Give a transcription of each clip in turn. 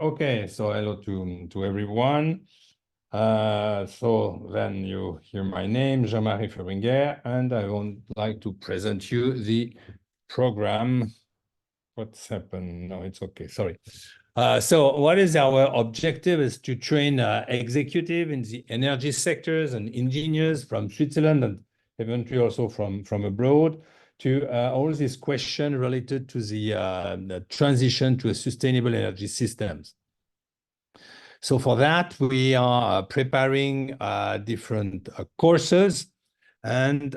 Okay, so hello to everyone. So then you hear my name, Jean-Marie Fürbringer, and I would like to present you the program. What's happened? No, it's okay, sorry. So what is our objective is to train executive in the energy sectors and engineers from Switzerland and eventually also from abroad to all these questions related to the transition to a sustainable energy systems. So for that, we are preparing different courses, and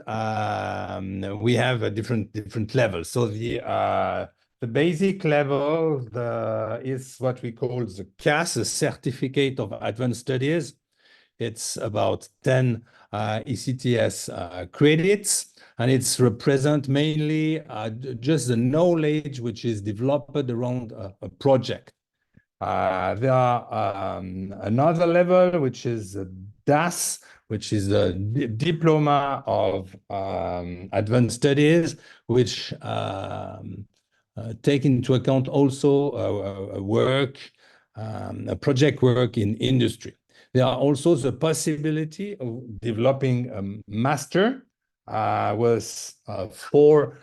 we have a different levels. So the basic level is what we call the CAS, the Certificate of Advanced Studies. It's about 10 ECTS credits, and it's represent mainly just the knowledge which is developed around a project. There are another level, which is DAS, which is the Diploma of Advanced Studies, which take into account also a project work in industry. There are also the possibility of developing a master with 4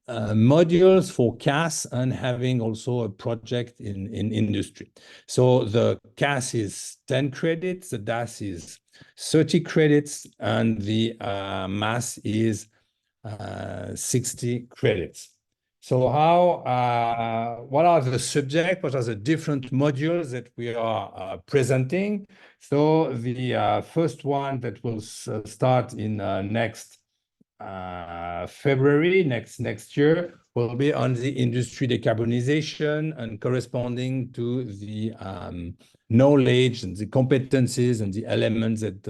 modules for CAS and having also a project in industry. So the CAS is 10 credits, the DAS is 30 credits, and the MAS is 60 credits. So what are the subjects? What are the different modules that we are presenting? So the first one that will start in next February next year will be on the industry decarbonization and corresponding to the knowledge and the competencies and the elements that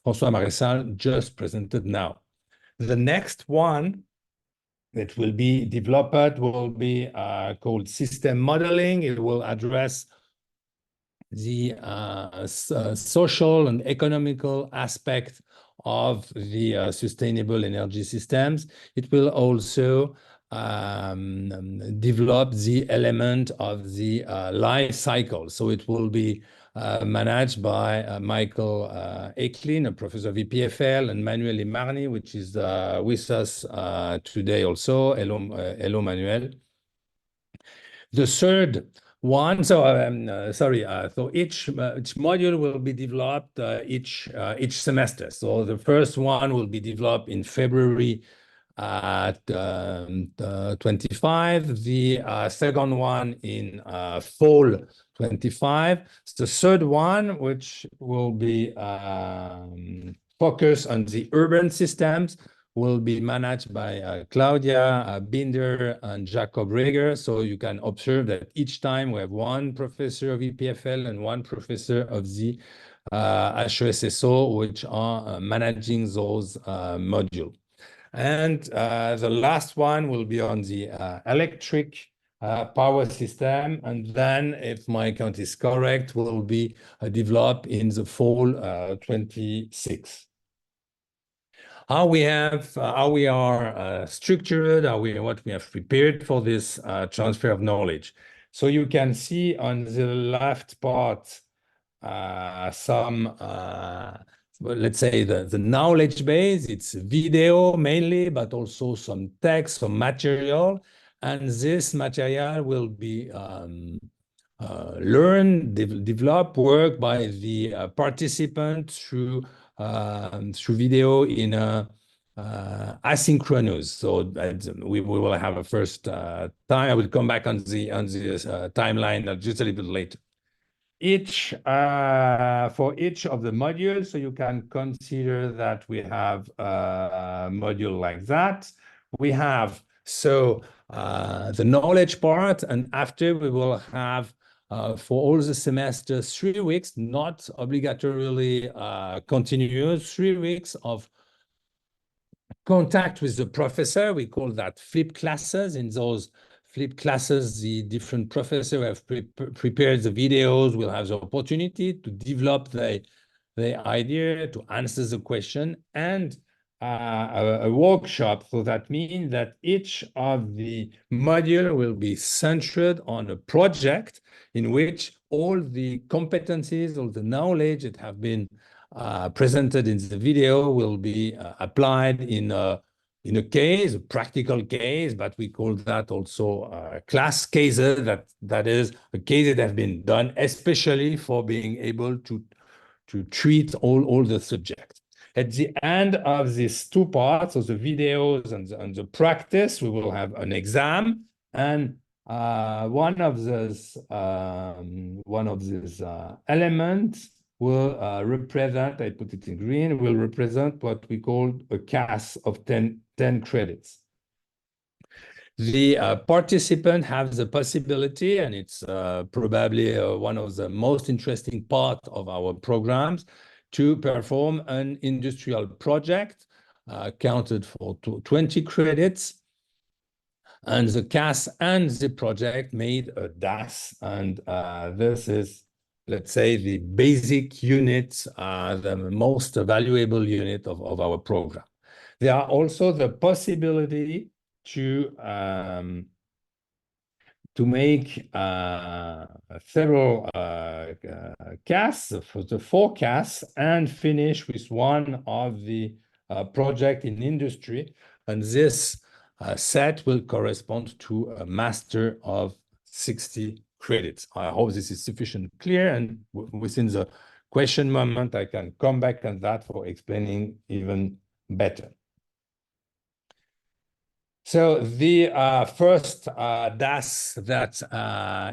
François Marissal just presented now. The next one that will be developed will be called system modeling. It will address the social and economical aspect of the sustainable energy systems. It will also develop the element of the life cycle. So it will be managed by Michael Eklin, a professor of EPFL, and Manuel Imarni, which is with us today also. Hello, Manuel. The third one, so so each module will be developed each semester. So the first one will be developed in February 25, the second one in fall 25. The third one, which will be focused on the urban systems, will be managed by Claudia Binder and Jacob Reger. So you can observe that each time we have one professor of EPFL and one professor of the HESSO, which are managing those modules. And the last one will be on the electric power system. And then, if my count is correct, will be developed in the fall 26. How we are structured, what we have prepared for this transfer of knowledge. So you can see on the left part some, let's say the knowledge base. It's video mainly, but also some text, some material, and this material will be develop work by the participant through video in a asynchronous. So we will have a first time. I will come back on the timeline just a little bit later. For each of the modules, so you can consider that we have a module like that. We have the knowledge part, and after we will have for all the semesters 3 weeks, not obligatorily continuous, 3 weeks of contact with the professor. We call that flip classes. In those flip classes, the different professors have prepared the videos, will have the opportunity to develop the idea, to answer the question, and a workshop. So that means that each of the module will be centered on a project in which all the competencies, all the knowledge that have been presented in the video will be applied in a case, a practical case, but we call that also class cases. That is a case that have been done especially for being able to treat all the subjects. At the end of these two parts, of the videos and the practice, we will have an exam, and one of these elements will represent, I put it in green, will represent what we call a CAS of 10 credits. The participant have the possibility, and it's probably one of the most interesting part of our programs, to perform an industrial project counted for 20 credits. And the CAS and the project made a DAS, and this is, let's say, the basic unit, the most valuable unit of our program. There are also the possibility to make several casts for the forecast and finish with one of the project in industry, and this set will correspond to a master of 60 credits. I hope this is sufficiently clear, and within the question moment I can come back on that for explaining even better. So the first DAS that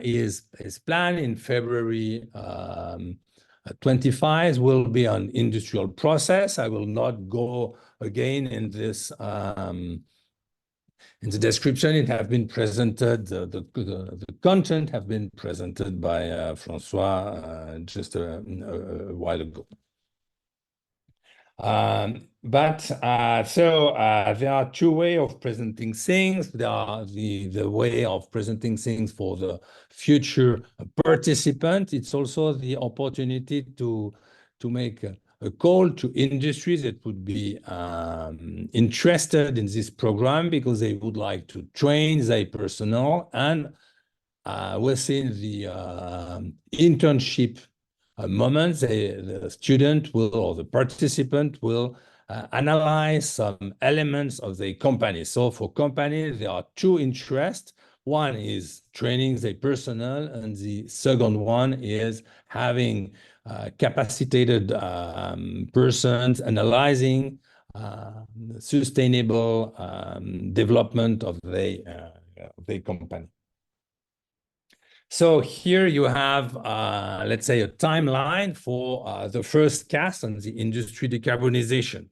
is planned in February 25 will be on industrial process. I will not go again in this in the description. It have been presented, the content have been presented by Francois just a while ago. So there are two ways of presenting things. There are the way of presenting things for the future participant. It's also the opportunity to make a call to industries that would be interested in this program because they would like to train their personnel, and within the internship moment, the student will, or the participant will analyze some elements of the company. So for companies, there are two interests. One is training the personnel, and the second one is having capacitated persons analyzing sustainable development of the company. So here you have, let's say, a timeline for the first cast on the industry decarbonization.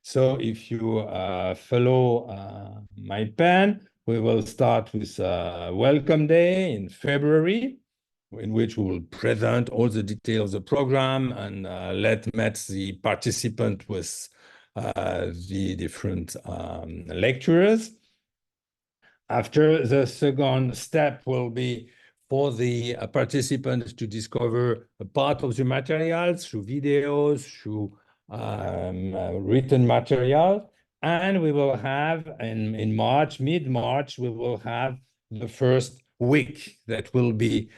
So if you follow my pen, we will start with Welcome Day in February, in which we will present all the details of the program and let meet the participant with the different lecturers. After, the second step will be for the participants to discover a part of the materials through videos, through written material. And we will have, in March, mid-March, we will have the first week that will be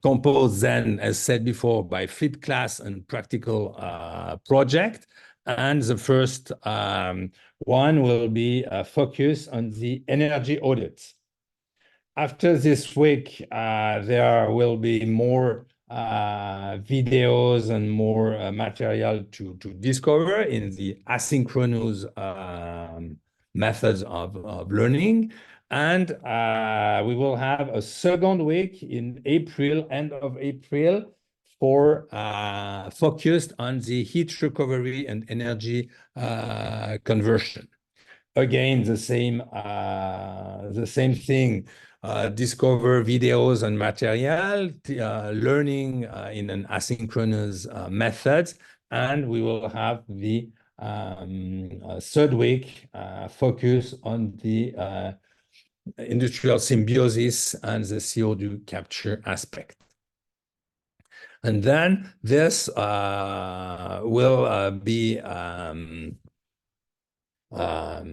composed then, as said before, by flipped class and practical project. And the first one will be focused on the energy audits. After this week, there will be more videos and more material to discover in the asynchronous methods of learning. And we will have a second week in April, end of April, for focused on the heat recovery and energy conversion. Again, the same thing. Discover videos and material, learning in an asynchronous method, and we will have the third week focus on the industrial symbiosis and the CO2 capture aspect. And then this will be how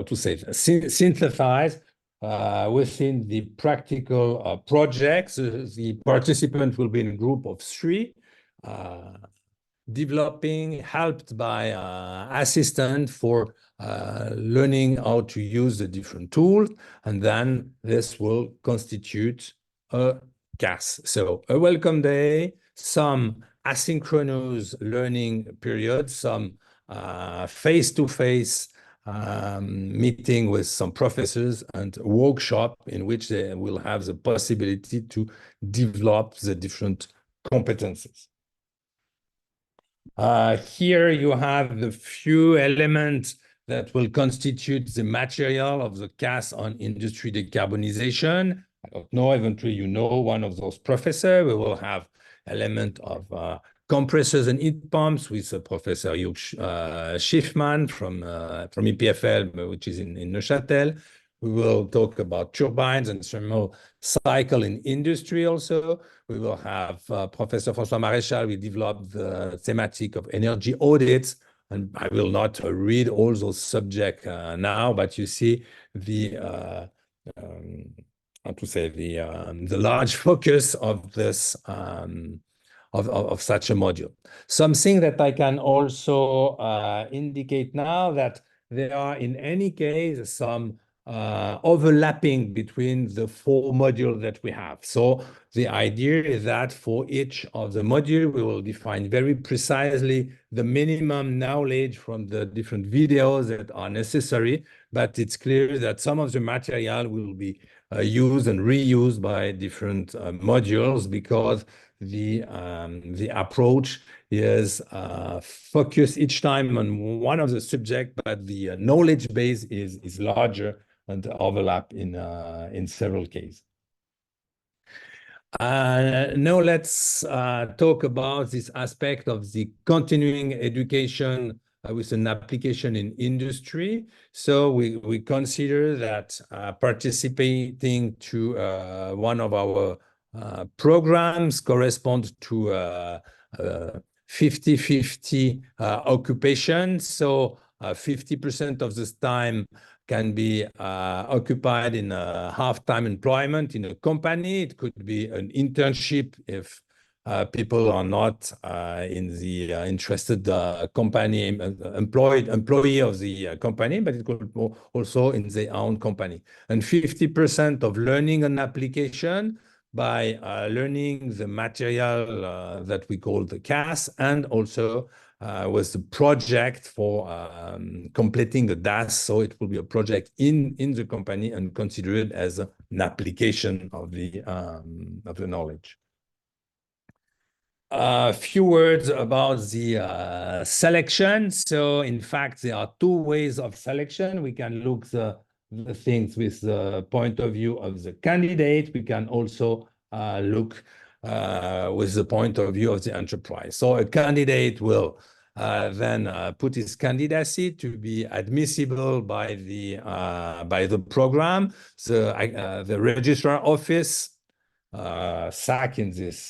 to say, synthesized within the practical projects. The participant will be in a group of 3, developing, helped by assistant for learning how to use the different tools, and then this will constitute a CAS. So a welcome day, some asynchronous learning periods, some face-to-face meeting with some professors, and a workshop in which they will have the possibility to develop the different competences. Here you have the few elements that will constitute the material of the CAS on industry decarbonization. I don't know, eventually you know one of those professors. We will have element of compressors and heat pumps with Professor Hugh Schiffman from EPFL, which is in Neuchâtel. We will talk about turbines and thermal cycle in industry also. We will have Professor François Maréchal. We developed the thematic of energy audits, and I will not read all those subjects now, but you see the how to say, the large focus of this of such a module. Something that I can also indicate now, that there are in any case some overlapping between the 4 modules that we have. So the idea is that for each of the modules, we will define very precisely the minimum knowledge from the different videos that are necessary, but it's clear that some of the material will be used and reused by different modules, because the approach is focused each time on one of the subjects, but the knowledge base is larger and overlap in several cases. Now let's talk about this aspect of the continuing education with an application in industry. So we consider that participating to one of our programs corresponds to 50-50 occupation. So 50% of this time can be occupied in a half-time employment in a company. It could be an internship if people are not in the interested company, employee of the company, but it could also in their own company. And 50% of learning an application by learning the material that we call the CAS, and also was the project for completing the DAS. So it will be a project in the company and considered as an application of the knowledge. A few words about the selection. So in fact, there are 2 ways of selection. We can look the things with the point of view of the candidate. We can also look with the point of view of the enterprise. So a candidate will then put his candidacy to be admissible by the program. The registrar office, SAC in this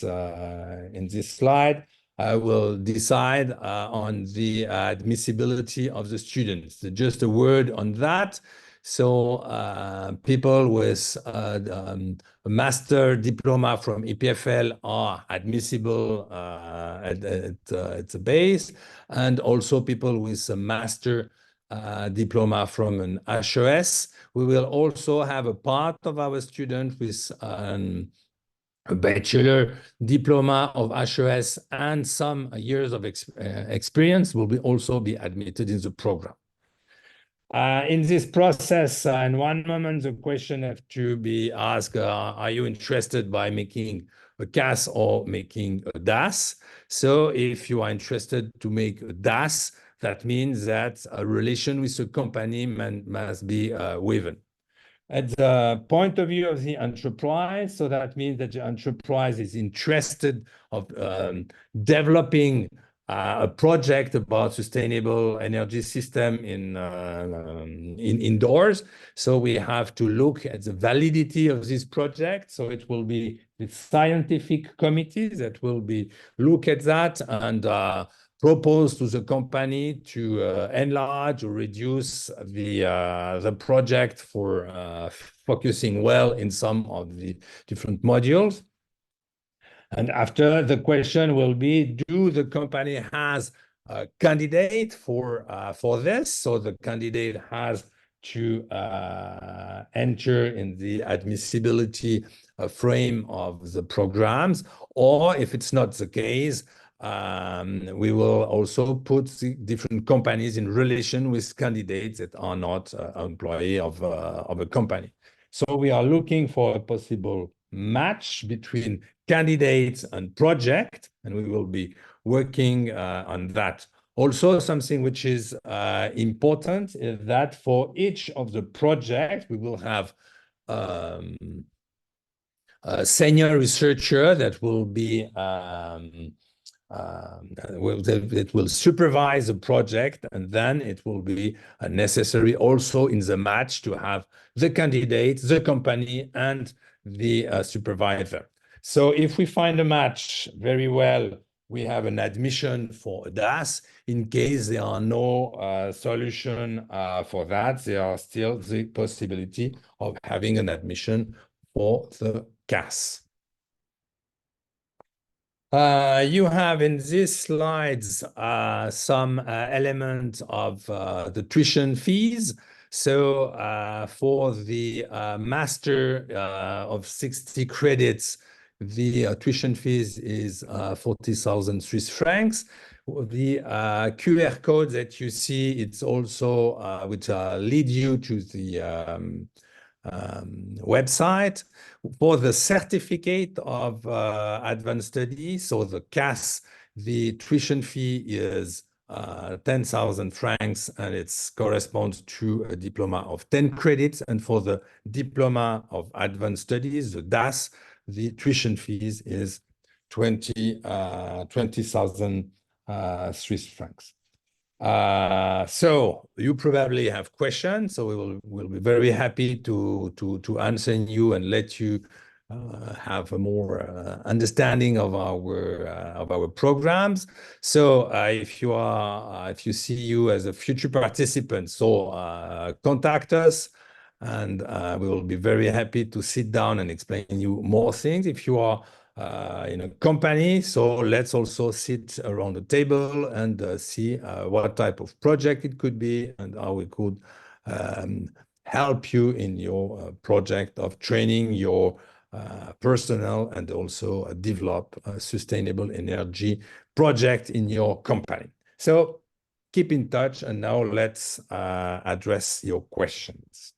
slide, will decide on the admissibility of the students. Just a word on that. So people with a master diploma from EPFL are admissible at the base, and also people with a master diploma from an HES. We will also have a part of our students with a bachelor diploma of HES and some years of experience will also be admitted in the program. In this process, in one moment, the question has to be asked, are you interested by making a CAS or making a DAS? So if you are interested to make a DAS, that means that a relation with the company must be woven. At the point of view of the enterprise, so that means that the enterprise is interested of developing a project about sustainable energy system in indoors. So we have to look at the validity of this project. So it will be the scientific committees that will be look at that and propose to the company to enlarge or reduce the project for focusing well in some of the different modules. And after, the question will be, do the company has a candidate for this? So the candidate has to enter in the admissibility frame of the programs, or if it's not the case, we will also put the different companies in relation with candidates that are not employee of a company. So we are looking for a possible match between candidates and project, and we will be working on that. Also, something which is important is that for each of the projects, we will have a senior researcher that will be it will supervise the project, and then it will be necessary also in the match to have the candidate, the company, and the supervisor. So if we find a match very well, we have an admission for a DAS. In case there are no solution for that, there are still the possibility of having an admission for the CAS. You have in these slides some elements of the tuition fees. So for the master of 60 credits, the tuition fees is 40,000 Swiss francs. The QR code that you see, it's also which lead you to the website. For the certificate of advanced studies, so the CAS, the tuition fee is 10,000 francs, and it corresponds to a diploma of 10 credits. And for the diploma of advanced studies, the DAS, the tuition fees is 20,000 Swiss francs. So you probably have questions, so we'll be very happy to answer you and let you have a more understanding of our programs. So if you see you as a future participant, so contact us, and we will be very happy to sit down and explain you more things. If you are in a company, so let's also sit around the table and see what type of project it could be and how we could help you in your project of training your personnel, and also develop a sustainable energy project in your company. So keep in touch, and now let's address your questions.